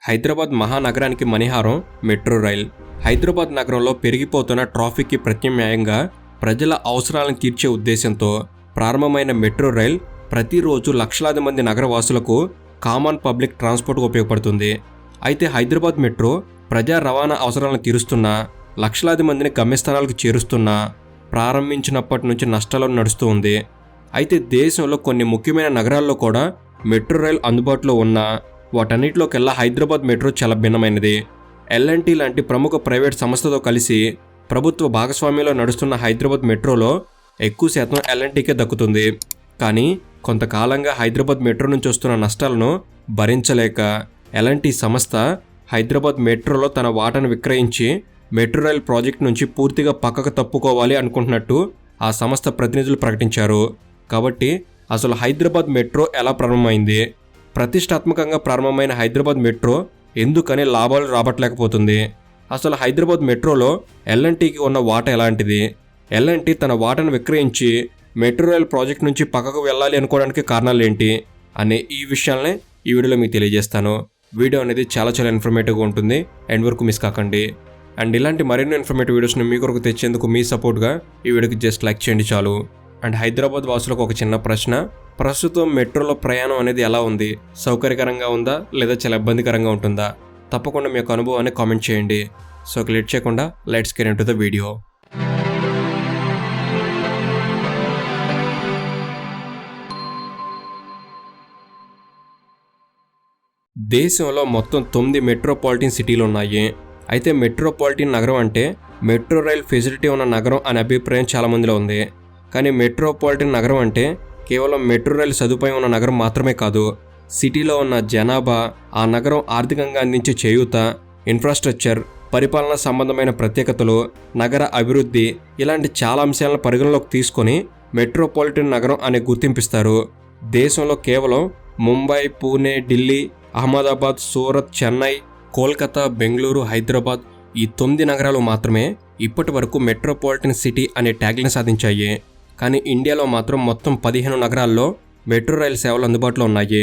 హైదరాబాద్ మహానగరానికి మణిహారం metro rail. Hyderabad నగరంలో పెరిగిపోతున్న ట్రాఫిక్కి ప్రత్యామ్నాయంగా ప్రజల అవసరాలను తీర్చే ఉద్దేశంతో ప్రారంభమైన మెట్రో రైల్ ప్రతిరోజు లక్షలాది మంది నగరవాసులకు కామన్ పబ్లిక్ ట్రాన్స్పోర్ట్కు ఉపయోగపడుతుంది. అయితే హైదరాబాద్ మెట్రో ప్రజా రవాణా అవసరాలను తీరుస్తున్నా, లక్షలాది మందిని గమ్యస్థానాలకు చేరుస్తున్నా ప్రారంభించినప్పటి నుంచి నష్టాలను నడుస్తూ ఉంది. అయితే దేశంలో కొన్ని ముఖ్యమైన నగరాల్లో కూడా మెట్రో రైల్ అందుబాటులో ఉన్నా వాటన్నిటిలోకెల్లా హైదరాబాద్ మెట్రో చాలా భిన్నమైనది. L&T లాంటి ప్రముఖ ప్రైవేట్ సంస్థతో కలిసి ప్రభుత్వ భాగస్వామ్యంలో నడుస్తున్న హైదరాబాద్ మెట్రోలో ఎక్కువ శాతం L&Tకే దక్కుతుంది. కానీ కొంతకాలంగా హైదరాబాద్ మెట్రో నుంచి వస్తున్న నష్టాలను భరించలేక L&T సంస్థ హైదరాబాద్ మెట్రోలో తన వాటాను విక్రయించి మెట్రో రైల్ ప్రాజెక్ట్ నుంచి పూర్తిగా పక్కకు తప్పుకోవాలి అనుకుంటున్నట్టు ఆ సంస్థ ప్రతినిధులు ప్రకటించారు. కాబట్టి అసలు హైదరాబాద్ మెట్రో ఎలా ప్రారంభమైంది, ప్రతిష్టాత్మకంగా ప్రారంభమైన హైదరాబాద్ మెట్రో ఎందుకని లాభాలు రాబట్టలేకపోతుంది, అసలు హైదరాబాద్ మెట్రోలో L&Tకి ఉన్న వాటా ఎలాంటిది, L&T తన వాటాను విక్రయించి మెట్రో రైల్ ప్రాజెక్ట్ నుంచి పక్కకు వెళ్ళాలి అనుకోవడానికి కారణాలు ఏంటి అనే ఈ విషయాలనే ఈ వీడియోలో మీకు తెలియజేస్తాను. వీడియో అనేది చాలా ఇన్ఫర్మేటివ్గా ఉంటుంది, ఎండ్ వరకు మిస్ కాకండి. అండ్ ఇలాంటి మరిన్ని ఇన్ఫర్మేటివ్ వీడియోస్ని మీ కొరకు తెచ్చేందుకు మీ సపోర్ట్గా ఈ వీడియోకి జస్ట్ లైక్ చేయండి చాలు. అండ్ హైదరాబాద్ వాసులకు ఒక చిన్న ప్రశ్న, ప్రస్తుతం మెట్రోలో ప్రయాణం అనేది ఎలా ఉంది, సౌకర్యకరంగా ఉందా లేదా చాలా ఇబ్బందికరంగా ఉంటుందా? తప్పకుండా మీ యొక్క అనుభవాన్ని కామెంట్ చేయండి. సో లేట్ చేయకుండా let's get into the video. దేశంలో మొత్తం 9 మెట్రోపాలిటన్ సిటీలు ఉన్నాయి. అయితే మెట్రోపాలిటన్ నగరం అంటే మెట్రో రైల్ ఫెసిలిటీ ఉన్న నగరం అనే అభిప్రాయం చాలామందిలో ఉంది. కానీ మెట్రోపాలిటన్ నగరం అంటే కేవలం మెట్రో రైల్ సదుపాయం ఉన్న నగరం మాత్రమే కాదు. సిటీలో ఉన్న జనాభా, ఆ నగరం ఆర్థికంగా అందించే చేయూత, ఇన్ఫ్రాస్ట్రక్చర్, పరిపాలన సంబంధమైన ప్రత్యేకతలు, నగర అభివృద్ధి ఇలాంటి చాలా అంశాలను పరిగణలోకి తీసుకొని మెట్రోపాలిటన్ నగరం అనే గుర్తింపిస్తారు. దేశంలో కేవలం ముంబై, పూణే, ఢిల్లీ, అహ్మదాబాద్, సూరత్, చెన్నై, కోల్కతా, బెంగళూరు, హైదరాబాద్ ఈ 9 నగరాలు మాత్రమే ఇప్పటి వరకు మెట్రోపాలిటన్ సిటీ అనే ట్యాగ్ని సాధించాయి. కానీ ఇండియాలో మాత్రం మొత్తం 15 నగరాల్లో మెట్రో రైల్ సేవలు అందుబాటులో ఉన్నాయి.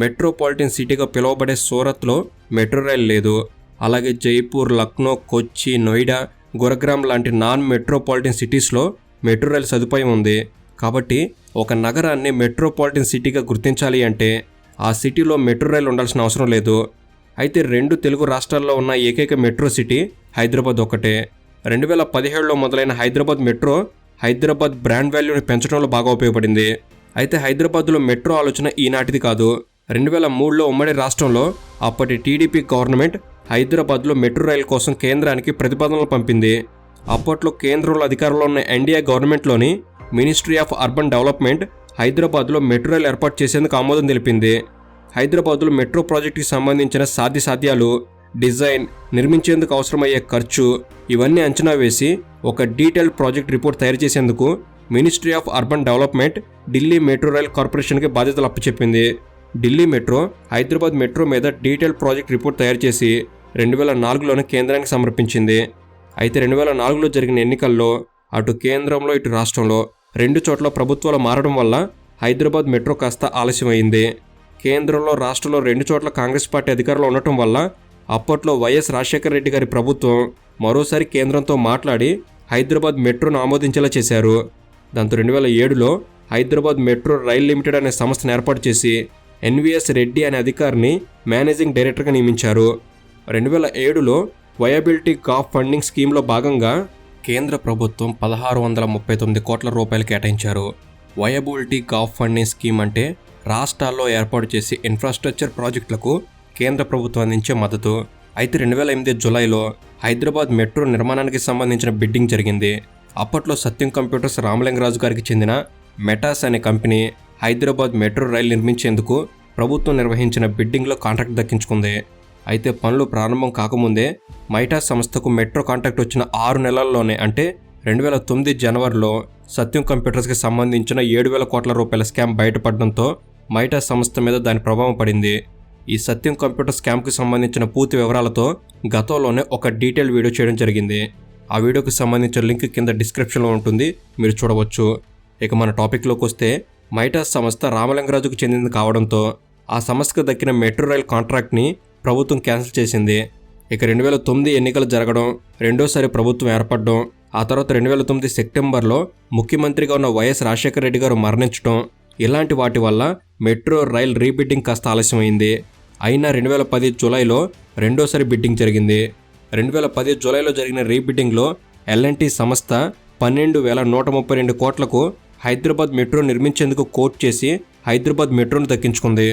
మెట్రోపాలిటన్ సిటీగా పిలువబడే సూరత్లో మెట్రో రైల్ లేదు. అలాగే జైపూర్, లక్నో, కొచ్చి, నోయిడా, గురుగ్రామ్ లాంటి నాన్ మెట్రోపాలిటన్ సిటీస్లో మెట్రో రైల్ సదుపాయం ఉంది. కాబట్టి ఒక నగరాన్ని మెట్రోపాలిటన్ సిటీగా గుర్తించాలి అంటే ఆ సిటీలో మెట్రో రైల్ ఉండాల్సిన అవసరం లేదు. అయితే 2 తెలుగు రాష్ట్రాల్లో ఉన్న ఏకైక మెట్రో సిటీ హైదరాబాద్ ఒక్కటే. 2017లో మొదలైన హైదరాబాద్ మెట్రో హైదరాబాద్ బ్రాండ్ వాల్యూని పెంచడంలో బాగా ఉపయోగపడింది. అయితే హైదరాబాద్లో మెట్రో ఆలోచన ఈనాటిది కాదు. 2003లో ఉమ్మడి రాష్ట్రంలో అప్పటి టీడీపీ గవర్నమెంట్ హైదరాబాద్లో మెట్రో రైల్ కోసం కేంద్రానికి ప్రతిపాదనలు పంపింది. అప్పట్లో కేంద్రంలో అధికారంలో ఉన్న ఎన్డీఏ గవర్నమెంట్లోని మినిస్ట్రీ ఆఫ్ అర్బన్ డెవలప్మెంట్ హైదరాబాద్లో మెట్రో రైల్ ఏర్పాటు చేసేందుకు ఆమోదం తెలిపింది. హైదరాబాద్లో మెట్రో ప్రాజెక్టుకి సంబంధించిన సాధ్యసాధ్యాలు, డిజైన్, నిర్మించేందుకు అవసరమయ్యే ఖర్చు ఇవన్నీ అంచనా వేసి ఒక డీటెయిల్డ్ ప్రాజెక్ట్ రిపోర్ట్ తయారు చేసేందుకు ministry of urban development Delhi metro rail కార్పొరేషన్కి బాధ్యతలు అప్పచెప్పింది. ఢిల్లీ మెట్రో హైదరాబాద్ మెట్రో మీద డీటెయిల్డ్ ప్రాజెక్ట్ రిపోర్ట్ తయారు చేసి 2004లోనే కేంద్రానికి సమర్పించింది. అయితే 2004లో జరిగిన ఎన్నికల్లో అటు కేంద్రంలో ఇటు రాష్ట్రంలో 2 చోట్ల ప్రభుత్వాలు మారడం వల్ల హైదరాబాద్ మెట్రో కాస్త ఆలస్యమైంది. కేంద్రంలో, రాష్ట్రంలో 2 చోట్ల కాంగ్రెస్ పార్టీ అధికారంలో ఉండటం వల్ల అప్పట్లో వైఎస్ రాజశేఖర రెడ్డి గారి ప్రభుత్వం మరోసారి కేంద్రంతో మాట్లాడి హైదరాబాద్ మెట్రోను ఆమోదించేలా చేశారు. దాంతో 2007లో హైదరాబాద్ మెట్రో రైల్ లిమిటెడ్ అనే సంస్థను ఏర్పాటు చేసి ఎన్వీఎస్ రెడ్డి అనే అధికారిని మేనేజింగ్ డైరెక్టర్గా నియమించారు. 2007లో వయబిలిటీ గాప్ ఫండింగ్ స్కీమ్లో భాగంగా కేంద్ర ప్రభుత్వం 1639 కోట్ల రూపాయలు కేటాయించారు. వయబిలిటీ గాప్ ఫండింగ్ స్కీమ్ అంటే రాష్ట్రాల్లో ఏర్పాటు చేసి ఇన్ఫ్రాస్ట్రక్చర్ ప్రాజెక్టులకు కేంద్ర ప్రభుత్వం అందించే మద్దతు. అయితే 2008 జూలైలో హైదరాబాద్ మెట్రో నిర్మాణానికి సంబంధించిన బిడ్డింగ్ జరిగింది. అప్పట్లో సత్యం కంప్యూటర్స్ రామలింగరాజు గారికి చెందిన మెటాస్ అనే కంపెనీ హైదరాబాద్ మెట్రో రైలు నిర్మించేందుకు ప్రభుత్వం నిర్వహించిన బిడ్డింగ్లో కాంట్రాక్ట్ దక్కించుకుంది. అయితే పనులు ప్రారంభం కాకముందే మైటాస్ సంస్థకు మెట్రో కాంట్రాక్ట్ వచ్చిన 6 నెలల్లోనే అంటే 2009 జనవరిలో సత్యం కంప్యూటర్స్కి సంబంధించిన 7,000 కోట్ల రూపాయల స్కామ్ బయటపడడంతో మైటాస్ సంస్థ మీద దాని ప్రభావం పడింది. ఈ సత్యం కంప్యూటర్ స్కామ్కి సంబంధించిన పూర్తి వివరాలతో గతంలోనే ఒక డీటెయిల్ వీడియో చేయడం జరిగింది. ఆ వీడియోకి సంబంధించిన లింక్ కింద డిస్క్రిప్షన్లో ఉంటుంది, మీరు చూడవచ్చు. ఇక మన టాపిక్లోకి వస్తే మైటాస్ సంస్థ రామలింగరాజుకు చెందింది కావడంతో ఆ సంస్థకు దక్కిన మెట్రో రైల్ కాంట్రాక్ట్ని ప్రభుత్వం క్యాన్సిల్ చేసింది. ఇక 2009 ఎన్నికలు జరగడం, రెండోసారి ప్రభుత్వం ఏర్పడడం, ఆ తర్వాత 2009 సెప్టెంబర్లో ముఖ్యమంత్రిగా ఉన్న వైఎస్ రాజశేఖర రెడ్డి గారు మరణించడం, ఇలాంటి వాటి వల్ల మెట్రో రైల్ రీబిడ్డింగ్ కాస్త ఆలస్యమైంది. అయినా 2010 జూలైలో రెండోసారి బిడ్డింగ్ జరిగింది. 2010 జూలైలో జరిగిన రీబిడ్డింగ్లో L&T సంస్థ 12,132 కోట్లకు హైదరాబాద్ మెట్రో నిర్మించేందుకు కోట్ చేసి హైదరాబాద్ మెట్రోను దక్కించుకుంది.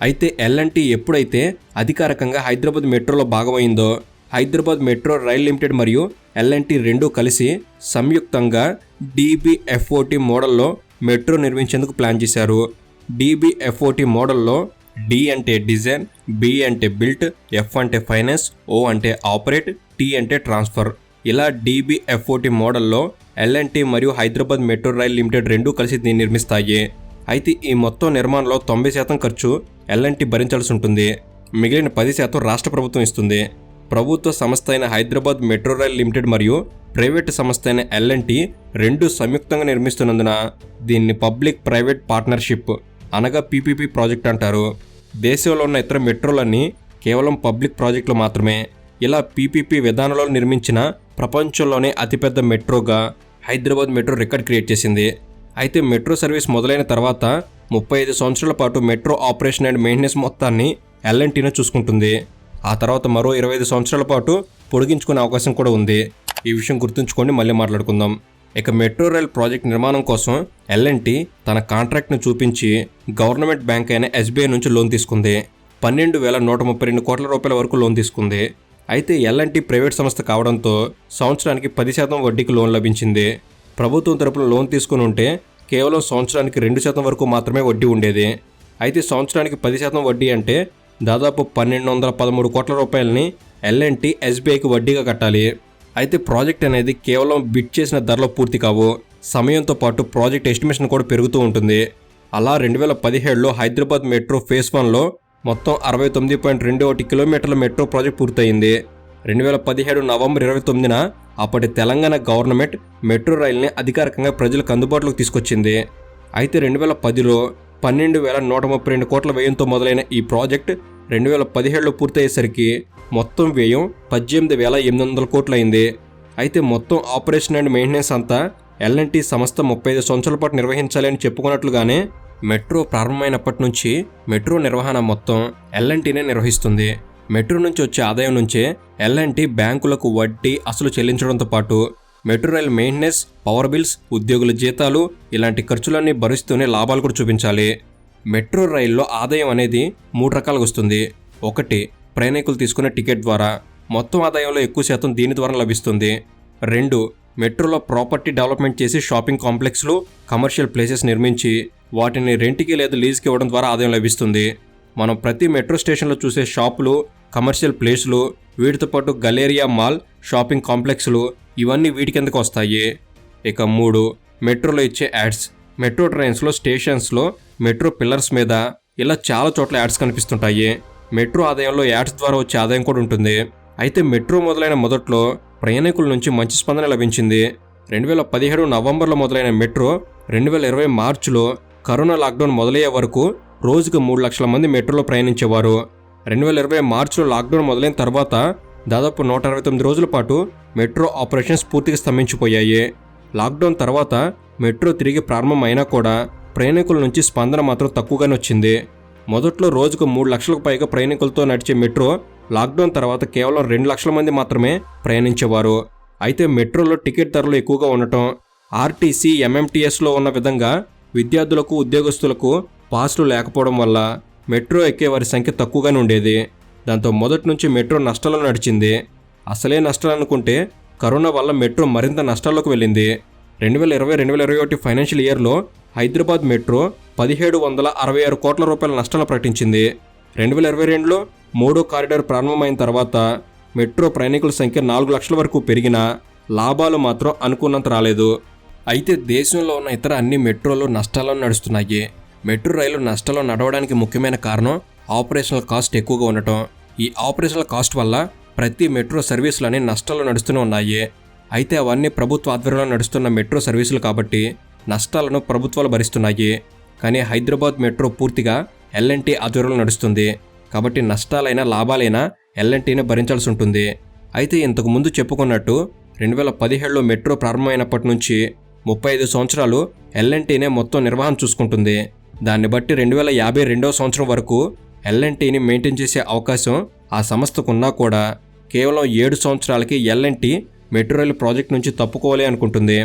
అయితే L&T ఎప్పుడైతే అధికారికంగా హైదరాబాద్ మెట్రోలో భాగమైందో, హైదరాబాద్ మెట్రో రైల్ లిమిటెడ్ మరియు L&T రెండూ కలిసి సంయుక్తంగా DBFOT మోడల్లో మెట్రో నిర్మించేందుకు ప్లాన్ చేశారు. DBFOT మోడల్లో D అంటే డిజైన్, B అంటే బిల్ట్, F అంటే ఫైనాన్స్, O అంటే ఆపరేట్, T అంటే ట్రాన్స్ఫర్. ఇలా DBFOT మోడల్లో L&T మరియు హైదరాబాద్ మెట్రో రైల్ లిమిటెడ్ రెండూ కలిసి దీన్ని నిర్మిస్తాయి. అయితే ఈ మొత్తం నిర్మాణంలో 90% ఖర్చు L&T భరించాల్సి ఉంటుంది. మిగిలిన 10% రాష్ట్ర ప్రభుత్వం ఇస్తుంది. ప్రభుత్వ సంస్థ అయిన హైదరాబాద్ మెట్రో రైల్ లిమిటెడ్ మరియు ప్రైవేటు సంస్థ అయిన L&T రెండు సంయుక్తంగా నిర్మిస్తున్నందున దీన్ని పబ్లిక్ ప్రైవేట్ పార్ట్నర్షిప్ అనగా PPP ప్రాజెక్ట్ అంటారు. దేశంలో ఉన్న ఇతర మెట్రోలన్నీ కేవలం పబ్లిక్ ప్రాజెక్టులు మాత్రమే. ఇలా PPP విధానంలో నిర్మించిన ప్రపంచంలోనే అతిపెద్ద మెట్రోగా హైదరాబాద్ మెట్రో రికార్డ్ క్రియేట్ చేసింది. అయితే మెట్రో సర్వీస్ మొదలైన తర్వాత 35 సంవత్సరాల పాటు మెట్రో ఆపరేషన్ అండ్ మెయింటెనెన్స్ మొత్తాన్ని L&Tనే చూసుకుంటుంది. ఆ తర్వాత మరో 25 సంవత్సరాల పాటు పొడిగించుకునే అవకాశం కూడా ఉంది. ఈ విషయం గుర్తుంచుకొని మళ్ళీ మాట్లాడుకుందాం. ఇక మెట్రో రైల్ ప్రాజెక్ట్ నిర్మాణం కోసం L&T తన కాంట్రాక్ట్ను చూపించి గవర్నమెంట్ బ్యాంక్ అయిన SBI నుంచి లోన్ తీసుకుంది. 12,132 కోట్ల రూపాయల వరకు లోన్ తీసుకుంది. అయితే L&T ప్రైవేట్ సంస్థ కావడంతో సంవత్సరానికి 10% వడ్డీకి లోన్ లభించింది. ప్రభుత్వం తరపున లోన్ తీసుకుని ఉంటే కేవలం సంవత్సరానికి 2% వరకు మాత్రమే వడ్డీ ఉండేది. అయితే సంవత్సరానికి 10% వడ్డీ అంటే దాదాపు 1,213 కోట్ల రూపాయలని L&T SBIకి వడ్డీగా కట్టాలి. అయితే ప్రాజెక్ట్ అనేది కేవలం బిడ్ చేసిన ధరలో పూర్తి కావు. సమయంతో పాటు ప్రాజెక్ట్ ఎస్టిమేషన్ కూడా పెరుగుతూ ఉంటుంది. అలా 2017లో హైదరాబాద్ మెట్రో ఫేజ్ 1లో మొత్తం 69.21 కిలోమీటర్ల మెట్రో ప్రాజెక్ట్ పూర్తయింది. 2017 నవంబర్ 29న అప్పటి తెలంగాణ గవర్నమెంట్ మెట్రో రైల్ని అధికారికంగా ప్రజలకు అందుబాటులోకి తీసుకొచ్చింది. అయితే 2010లో 12,132 కోట్ల వ్యయంతో మొదలైన ఈ ప్రాజెక్ట్ 2017లో పూర్తయ్యేసరికి మొత్తం వ్యయం 18,800 కోట్లు అయింది. అయితే మొత్తం ఆపరేషన్ అండ్ మెయింటెనెన్స్ అంతా L&T సంస్థ 35 సంవత్సరాల పాటు నిర్వహించాలి అని చెప్పుకున్నట్లుగానే మెట్రో ప్రారంభమైనప్పటి నుంచి మెట్రో నిర్వహణ మొత్తం L&Tనే నిర్వహిస్తుంది. మెట్రో నుంచి వచ్చే ఆదాయం నుంచే L&T బ్యాంకులకు వడ్డీ అసలు చెల్లించడంతో పాటు metro rail maintenance, power bills, ఉద్యోగుల జీతాలు ఇలాంటి ఖర్చులన్నీ భరిస్తూనే లాభాలు కూడా చూపించాలి. మెట్రో రైల్లో ఆదాయం అనేది 3 రకాలుగా వస్తుంది. 1 ప్రయాణికులు తీసుకునే టికెట్ ద్వారా, మొత్తం ఆదాయంలో ఎక్కువ శాతం దీని ద్వారా లభిస్తుంది. 2 మెట్రోలో ప్రాపర్టీ డెవలప్మెంట్ చేసి షాపింగ్ కాంప్లెక్స్లు, కమర్షియల్ ప్లేసెస్ నిర్మించి వాటిని రెంట్కి లేదా లీజ్కి ఇవ్వడం ద్వారా ఆదాయం లభిస్తుంది. మనం ప్రతి మెట్రో స్టేషన్లో చూసే షాపులు, కమర్షియల్ ప్లేస్లు, వీటితో పాటు గలేరియా మాల్, షాపింగ్ కాంప్లెక్స్లు ఇవన్నీ వీటి కిందకు వస్తాయి. ఇక 3 మెట్రోలో ఇచ్చే యాడ్స్. మెట్రో ట్రైన్స్లో, స్టేషన్స్లో, మెట్రో పిల్లర్స్ మీద ఇలా చాలా చోట్ల యాడ్స్ కనిపిస్తుంటాయి. మెట్రో ఆదాయంలో యాడ్స్ ద్వారా వచ్చే ఆదాయం కూడా ఉంటుంది. అయితే మెట్రో మొదలైన మొదట్లో ప్రయాణికుల నుంచి మంచి స్పందన లభించింది. 2017 నవంబర్లో మొదలైన మెట్రో 2020 మార్చిలో కరోనా లాక్డౌన్ మొదలయ్యే వరకు రోజుకు 3 లక్షల మంది మెట్రోలో ప్రయాణించేవారు. 2020 మార్చిలో లాక్డౌన్ మొదలైన తర్వాత దాదాపు 169 రోజుల పాటు మెట్రో ఆపరేషన్స్ పూర్తిగా స్తంభించిపోయాయి. లాక్డౌన్ తర్వాత మెట్రో తిరిగి ప్రారంభం అయినా కూడా ప్రయాణికుల నుంచి స్పందన మాత్రం తక్కువగానే వచ్చింది. మొదట్లో రోజుకు 3 లక్షలకు పైగా ప్రయాణికులతో నడిచే మెట్రో లాక్డౌన్ తర్వాత కేవలం 2 లక్షల మంది మాత్రమే ప్రయాణించేవారు. అయితే మెట్రోలో టికెట్ ధరలు ఎక్కువగా ఉండటం, ఆర్టీసీ, MMTSలో ఉన్న విధంగా విద్యార్థులకు, ఉద్యోగస్తులకు పాస్లు లేకపోవడం వల్ల మెట్రో ఎక్కే వారి సంఖ్య తక్కువగానే ఉండేది. దాంతో మొదటి నుంచి మెట్రో నష్టాల్లో నడిచింది. అసలే నష్టాలు అనుకుంటే కరోనా వల్ల మెట్రో మరింత నష్టాల్లోకి వెళ్ళింది. 2020-2021 ఫైనాన్షియల్ ఇయర్లో హైదరాబాద్ మెట్రో 1,766 కోట్ల రూపాయల నష్టాలు ప్రకటించింది. 2022లో 3వ కారిడార్ ప్రారంభమైన తర్వాత మెట్రో ప్రయాణికుల సంఖ్య 4 లక్షల వరకు పెరిగినా లాభాలు మాత్రం అనుకున్నంత రాలేదు. అయితే దేశంలో ఉన్న ఇతర అన్ని మెట్రోలు నష్టాల్లో నడుస్తున్నాయి. మెట్రో రైలు నష్టాల్లో నడవడానికి ముఖ్యమైన కారణం ఆపరేషనల్ కాస్ట్ ఎక్కువగా ఉండటం. ఈ ఆపరేషనల్ కాస్ట్ వల్ల ప్రతి మెట్రో సర్వీసులని నష్టాల్లో నడుస్తూనే ఉన్నాయి. అయితే అవన్నీ ప్రభుత్వ ఆధ్వర్యంలో నడుస్తున్న మెట్రో సర్వీసులు కాబట్టి నష్టాలను ప్రభుత్వాలు భరిస్తున్నాయి. కానీ హైదరాబాద్ మెట్రో పూర్తిగా L&T ఆధ్వర్యంలో నడుస్తుంది. కాబట్టి నష్టాలైనా లాభాలైనా ఎల్ఎన్టీనే భరించాల్సి ఉంటుంది. అయితే ఇంతకు ముందు చెప్పుకున్నట్టు 2017లో మెట్రో ప్రారంభమైనప్పటి నుంచి 35 సంవత్సరాలు ఎల్ఎన్టీనే మొత్తం నిర్వహణ చూసుకుంటుంది. దాన్ని బట్టి 2052వ సంవత్సరం వరకు ఎల్ఎన్టీని మెయింటైన్ చేసే అవకాశం ఆ సంస్థకున్నా కూడా కేవలం 7 సంవత్సరాలకి ఎల్ఎన్టీ మెట్రో రైలు ప్రాజెక్ట్ నుంచి తప్పుకోవాలి అనుకుంటుంది.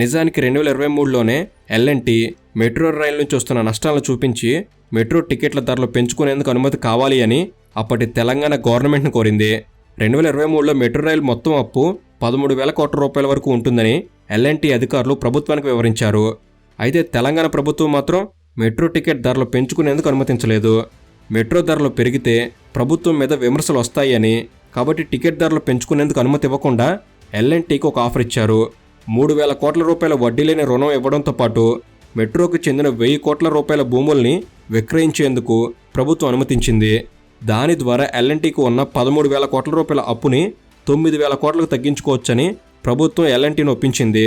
నిజానికి 2023లోనే ఎల్ఎన్టీ మెట్రో రైలు నుంచి వస్తున్న నష్టాలను చూపించి మెట్రో టికెట్ల ధరలు పెంచుకునేందుకు అనుమతి కావాలి అని అప్పటి తెలంగాణ గవర్నమెంట్ను కోరింది. 2023లో మెట్రో రైలు మొత్తం అప్పు 13,000 కోట్ల రూపాయల వరకు ఉంటుందని ఎల్ఎన్టీ అధికారులు ప్రభుత్వానికి వివరించారు. అయితే తెలంగాణ ప్రభుత్వం మాత్రం మెట్రో టికెట్ ధరలు పెంచుకునేందుకు అనుమతించలేదు. మెట్రో ధరలు పెరిగితే ప్రభుత్వం మీద విమర్శలు వస్తాయని, కాబట్టి టికెట్ ధరలు పెంచుకునేందుకు అనుమతి ఇవ్వకుండా ఎల్ఎన్టీకి ఒక ఆఫర్ ఇచ్చారు. 3,000 కోట్ల రూపాయల వడ్డీ లేని రుణం ఇవ్వడంతో పాటు మెట్రోకు చెందిన 1,000 కోట్ల రూపాయల భూముల్ని విక్రయించేందుకు ప్రభుత్వం అనుమతించింది. దాని ద్వారా ఎల్ఎన్టీకి ఉన్న 13,000 కోట్ల రూపాయల అప్పుని 9,000 కోట్లకు తగ్గించుకోవచ్చని ప్రభుత్వం ఎల్ఎన్టీని ఒప్పించింది.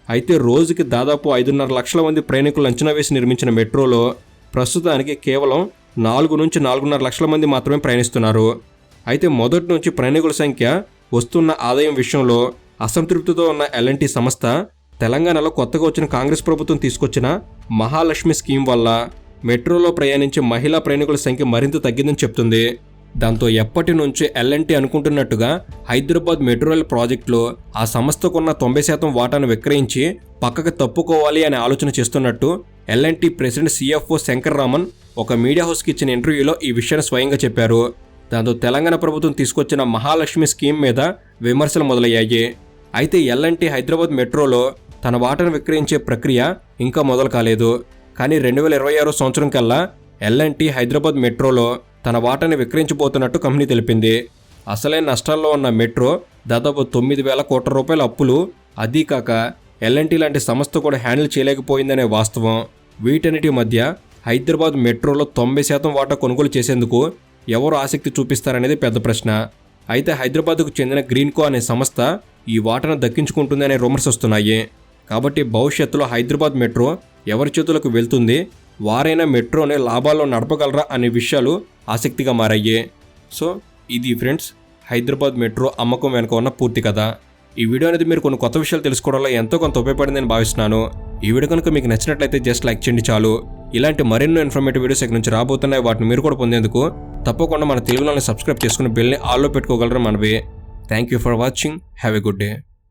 అయితే రోజుకి దాదాపు 5.5 లక్షల మంది ప్రయాణికులు అంచనా వేసి నిర్మించిన మెట్రోలో ప్రస్తుతానికి కేవలం 4 నుంచి 4.5 లక్షల మంది మాత్రమే ప్రయాణిస్తున్నారు. అయితే మొదటి నుంచి ప్రయాణికుల సంఖ్య, వస్తున్న ఆదాయం విషయంలో అసంతృప్తితో ఉన్న ఎల్ఎన్టీ సంస్థ తెలంగాణలో కొత్తగా వచ్చిన కాంగ్రెస్ ప్రభుత్వం తీసుకొచ్చిన మహాలక్ష్మి స్కీమ్ వల్ల మెట్రోలో ప్రయాణించే మహిళా ప్రయాణికుల సంఖ్య మరింత తగ్గిందని చెప్తుంది. దాంతో ఎప్పటి నుంచి ఎల్ఎన్టీ అనుకుంటున్నట్టుగా హైదరాబాద్ మెట్రో రైల్ ప్రాజెక్టులో ఆ సంస్థకున్న 90% వాటాను విక్రయించి పక్కకు తప్పుకోవాలి అనే ఆలోచన చేస్తున్నట్టు L N T president CFO Shankar Raman ఒక మీడియా హౌస్కి ఇచ్చిన ఇంటర్వ్యూలో ఈ విషయాన్ని స్వయంగా చెప్పారు. దాంతో తెలంగాణ ప్రభుత్వం తీసుకొచ్చిన మహాలక్ష్మి స్కీమ్ మీద విమర్శలు మొదలయ్యాయి. అయితే ఎల్ఎన్టీ హైదరాబాద్ మెట్రోలో తన వాటాను విక్రయించే ప్రక్రియ ఇంకా మొదలు కాలేదు. కానీ 2026 సంవత్సరం కల్లా ఎల్ఎన్టీ హైదరాబాద్ మెట్రోలో తన వాటాను విక్రయించబోతున్నట్టు కంపెనీ తెలిపింది. అసలే నష్టాల్లో ఉన్న మెట్రో దాదాపు 9,000 కోట్ల రూపాయల అప్పులు, అదీ కాక ఎల్ఎన్టీ లాంటి సంస్థ కూడా హ్యాండిల్ చేయలేకపోయిందనే వాస్తవం. వీటన్నిటి మధ్య హైదరాబాద్ మెట్రోలో 90% వాటా కొనుగోలు చేసేందుకు ఎవరు ఆసక్తి చూపిస్తారనేది పెద్ద ప్రశ్న. అయితే హైదరాబాద్కు చెందిన గ్రీన్కో అనే సంస్థ ఈ వాటాను దక్కించుకుంటుందనే రూమర్స్ వస్తున్నాయి. కాబట్టి భవిష్యత్తులో హైదరాబాద్ మెట్రో ఎవరి చేతులకు వెళ్తుంది, వారైనా మెట్రోని లాభాల్లో నడపగలరా అనే విషయాలు ఆసక్తిగా మారాయి. సో ఇది ఫ్రెండ్స్, హైదరాబాద్ మెట్రో అమ్మకం వెనుక ఉన్న పూర్తి కథ. ఈ వీడియో అనేది మీరు కొన్ని కొత్త విషయాలు తెలుసుకోవడంలో ఎంతో కొంత ఉపయోగపడిందని భావిస్తున్నాను. ఈ వీడియో కనుక మీకు నచ్చినట్లయితే జస్ట్ లైక్ చేయండి చాలు. ఇలాంటి మరెన్నో ఇన్ఫర్మేటివ్ వీడియోస్ ఇక్కడ నుంచి రాబోతున్నాయి. వాటిని మీరు కూడా పొందేందుకు తప్పకుండా మన తెలుగులోనే సబ్స్క్రైబ్ చేసుకుని బెల్ని ఆల్లో పెట్టుకోగలరు మనవి. Thank you for watching. Have a good day.